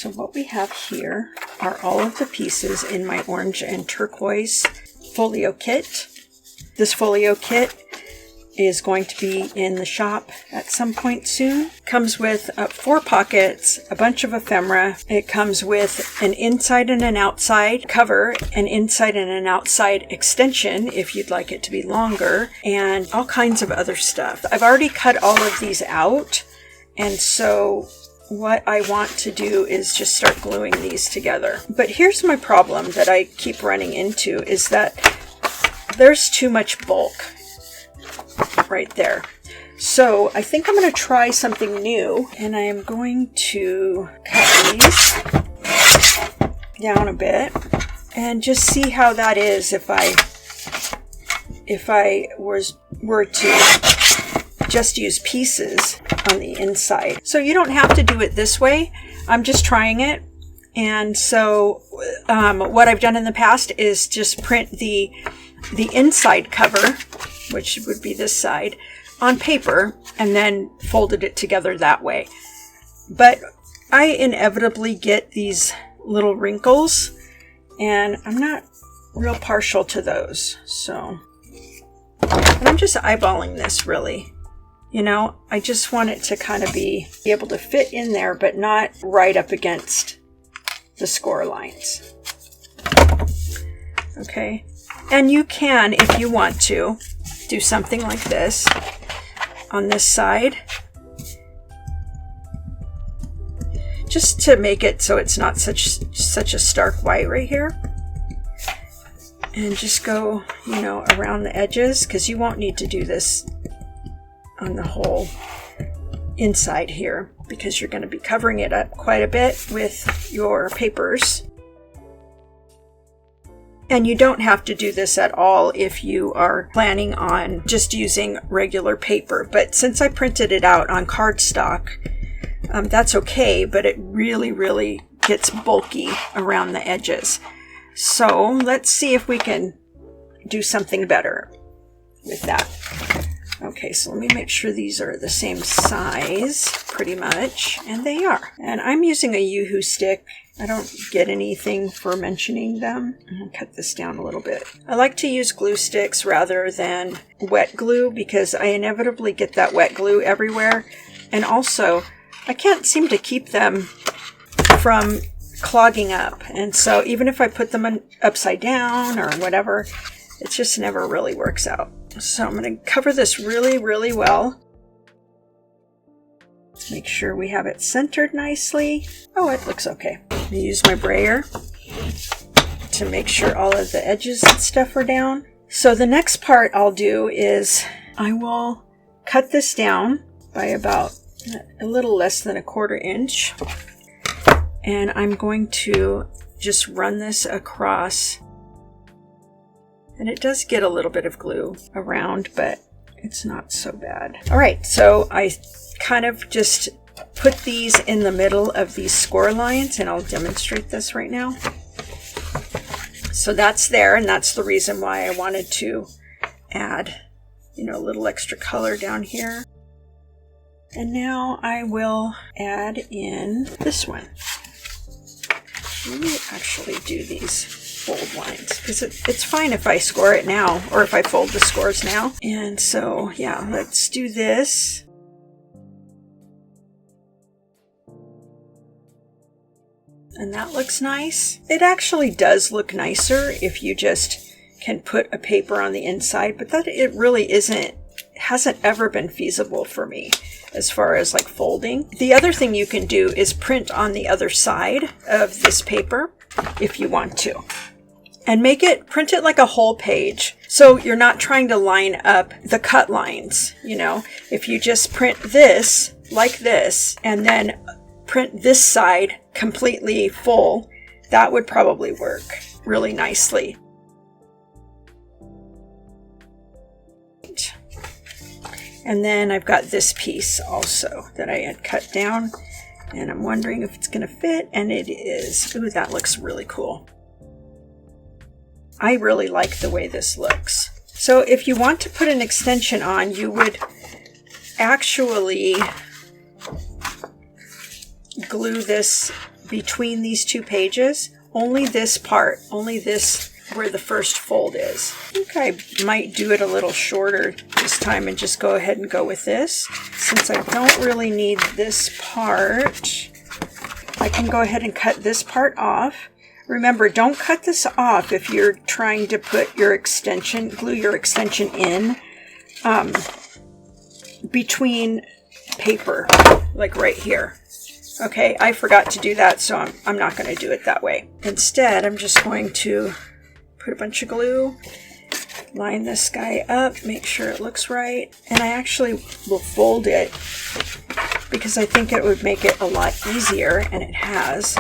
So what we have here are all of the pieces in my orange and turquoise folio kit. This folio kit is going to be in the shop at some point soon. Comes with 4 pockets, a bunch of ephemera. It comes with an inside and an outside cover, an inside and an outside extension if you'd like it to be longer, and all kinds of other stuff. I've already cut all of these out, and so what I want to do is just start gluing these together. But here's my problem that I keep running into, is that there's too much bulk right there. So I think I'm going to try something new, and I am going to cut these down a bit and just see how that is if I were to just use pieces on the inside. So you don't have to do it this way. I'm just trying it. And so what I've done in the past is just print the inside cover, which would be this side, on paper, and then folded it together that way. But I inevitably get these little wrinkles, and I'm not real partial to those. So, and I'm just eyeballing this, really. You know, I just want it to kind of be able to fit in there, but not right up against the score lines. Okay. And you can, if you want to, do something like this on this side, just to make it so it's not such a stark white right here. And just go, you know, around the edges, because you won't need to do this on the whole inside here, because you're going to be covering it up quite a bit with your papers. And you don't have to do this at all if you are planning on just using regular paper. But since I printed it out on cardstock, that's okay, but it really, really gets bulky around the edges. So let's see if we can do something better with that. Okay, so let me make sure these are the same size, pretty much, and they are. And I'm using a Yuhu stick. I don't get anything for mentioning them. I'll cut this down a little bit. I like to use glue sticks rather than wet glue, because I inevitably get that wet glue everywhere. And also, I can't seem to keep them from clogging up. And so even if I put them upside down or whatever, it just never really works out. So I'm going to cover this really, really well. Let's make sure we have it centered nicely. Oh, it looks okay. I use my brayer to make sure all of the edges and stuff are down. So the next part I'll do is I will cut this down by about a little less than 1/4 inch. And I'm going to just run this across. And it does get a little bit of glue around, but it's not so bad. All right, so I kind of just put these in the middle of these score lines, and I'll demonstrate this right now. So that's there, and that's the reason why I wanted to add, you know, a little extra color down here. And now I will add in this one. Let me actually do these fold lines, because it's fine if I score it now, or if I fold the scores now. And so, yeah, let's do this. And that looks nice. It actually does look nicer if you just can put a paper on the inside, but that it really hasn't ever been feasible for me as far as like folding. The other thing you can do is print on the other side of this paper if you want to. And print it like a whole page. So you're not trying to line up the cut lines, you know. If you just print this like this and then print this side completely full, that would probably work really nicely. And then I've got this piece also that I had cut down, and I'm wondering if it's going to fit, and it is. Ooh, that looks really cool. I really like the way this looks. So if you want to put an extension on, you would actually glue this between these two pages. Only this part, only this where the first fold is. I think I might do it a little shorter this time and just go ahead and go with this. Since I don't really need this part, I can go ahead and cut this part off. Remember, don't cut this off if you're trying to put your extension, glue your extension in between paper, like right here. Okay, I forgot to do that, so I'm not going to do it that way. Instead, I'm just going to put a bunch of glue, line this guy up, make sure it looks right, and I actually will fold it because I think it would make it a lot easier, and it has,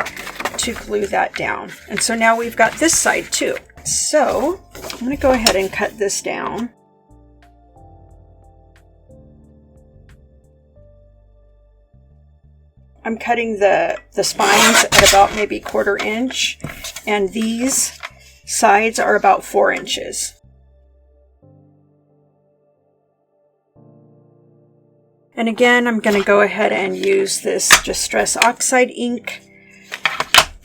to glue that down. And so now we've got this side too. So I'm going to go ahead and cut this down. I'm cutting the spines at about maybe 1/4 inch, and these sides are about 4 inches. And again, I'm going to go ahead and use this Distress Oxide ink.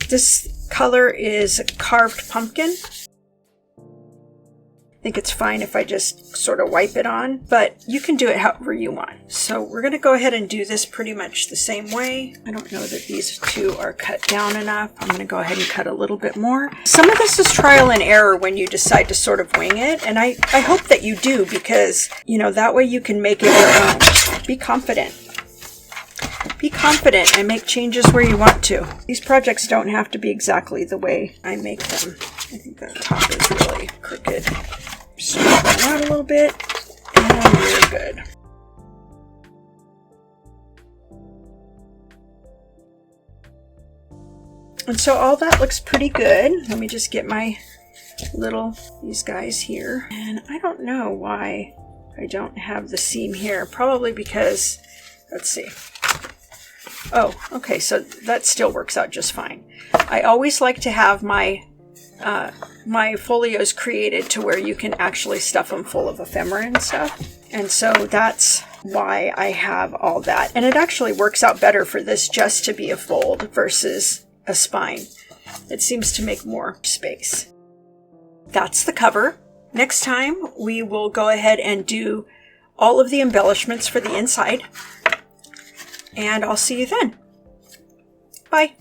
This color is Carved Pumpkin. I think it's fine if I just sort of wipe it on, but you can do it however you want. So we're going to go ahead and do this pretty much the same way. I don't know that these two are cut down enough. I'm going to go ahead and cut a little bit more. Some of this is trial and error when you decide to sort of wing it, and I hope that you do, because, you know, that way you can make it your own. Be confident. Be confident and make changes where you want to. These projects don't have to be exactly the way I make them. I think the top is really crooked. Straighten that out a little bit, and we're good. And so all that looks pretty good. Let me just get my these guys here. And I don't know why I don't have the seam here. Probably because, let's see. Oh, okay, so that still works out just fine. I always like to have my folios created to where you can actually stuff them full of ephemera and stuff. And so that's why I have all that. And it actually works out better for this just to be a fold versus a spine. It seems to make more space. That's the cover. Next time we will go ahead and do all of the embellishments for the inside. And I'll see you then. Bye.